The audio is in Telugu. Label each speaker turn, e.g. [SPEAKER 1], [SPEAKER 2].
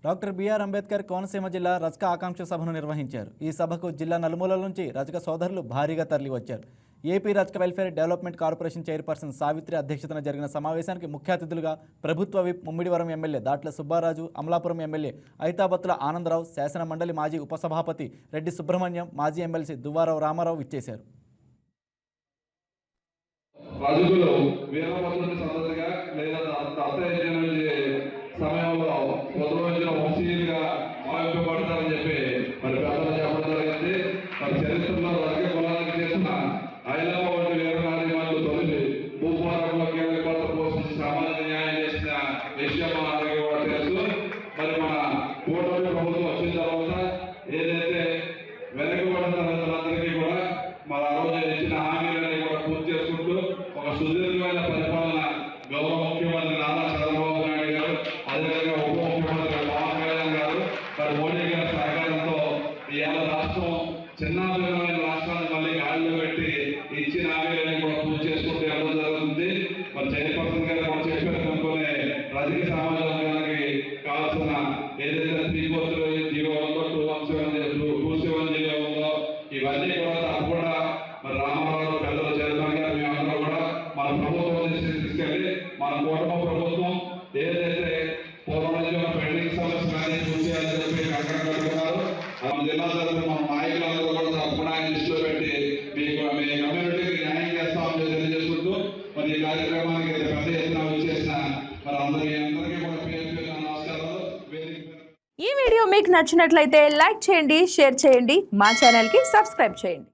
[SPEAKER 1] డాక్టర్ బిఆర్ అంబేద్కర్ కోనసీమ జిల్లా రజక ఆకాంక్ష సభను నిర్వహించారు. ఈ సభకు జిల్లా నలుమూలల నుంచి రజక సోదరులు భారీగా తరలివచ్చారు. ఏపీ రజక welfare development corporation chairperson Savitri అధ్యక్షతన జరిగిన సమావేశానికి ముఖ్య అతిథులుగా ప్రభుత్వ whip Mummidivaram MLA Datla Subbaraju, Amalapuram MLA Aithabathula Anandarao, శాసన మండలి మాజీ ఉపసభాపతి రెడ్డి సుబ్రహ్మణ్యం, మాజీ ఎమ్మెల్సీ దువ్వారావు రామారావు విచ్చేశారు.
[SPEAKER 2] సమయంలో రోజున వంశీయులుగా భావింపబడతారని చెప్పి మరి పెద్దలు చెప్పడం జరిగింది. మరి చరిత్రలో రాజకీయ కులాలకు చేసిన ఐలమ్మ వంటి వీరనారీమణులు తొలి భూపోరాటంలో కీలక పాత్ర పోషించి సామాజిక న్యాయం చేసిన విషయం మనందరికీ కూడా తెలుసు. మరి మన కూటమి ప్రభుత్వం వచ్చిన తర్వాత ఏదైతే వెనుకబడిన తరగతులందరికీ కూడా మన ఆ రోజు ఇచ్చిన హామీలన్నీ కూడా పూర్తి చేసుకుంటూ ఒక సుదీర్ఘమైన పరిపాలన గౌరవ ముఖ్యమంత్రి నారా చంద్రబాబు నాయుడు గారు, అదేవిధంగా ఉప ముఖ్యమంత్రి పవన్ కళ్యాణ్ గారు, మరి మోడీ గారి సహకారంతో ఇవాళ రాష్ట్రం చిన్నాభిన్నమైన రాష్ట్రాన్ని మళ్ళీ గాడిలో పెట్టి ఇచ్చిన హామీలన్నీ కూడా పూర్తి చేసుకుంటూ వెళ్ళడం జరుగుతుంది. మరి చైర్పర్సన్ గారు కూడా చెప్పారు కనుక్కునే రజక సమాజ వర్గానికి కావాల్సిన ఏదైతే 340 జీవో ఉందో ఇవన్నీ కూడా తప్పకుండా మరి రామారావు పెద్దలు చైర్మన్ గారు మేమందరూ కూడా మన ప్రభుత్వం తీసుకెళ్ళి మన కూటమి ప్రభుత్వం ఏదైతే పూర్వం నుంచి ఉన్న పెండింగ్ సమస్యలు పూర్తి చేయాలని చెప్పి కట్టుకున్నారు. మన జిల్లా తరఫున మన నాయకులందరూ కూడా తప్పకుండా ఆయన దృష్టిలో పెట్టి మీకు మీ కమ్యూనిటీకి న్యాయం చేస్తామని తెలియజేసుకుంటూ మరి ఈ కార్యక్రమానికి పెద్ద ఎత్తున వచ్చేసిన మరి అందరికీ కూడా పేరు నమస్కారాలు.
[SPEAKER 3] ఈ వీడియో మీకు నచ్చినట్లయితే లైక్ చేయండి, షేర్ చేయండి, మా ఛానల్కి సబ్స్క్రైబ్ చేయండి.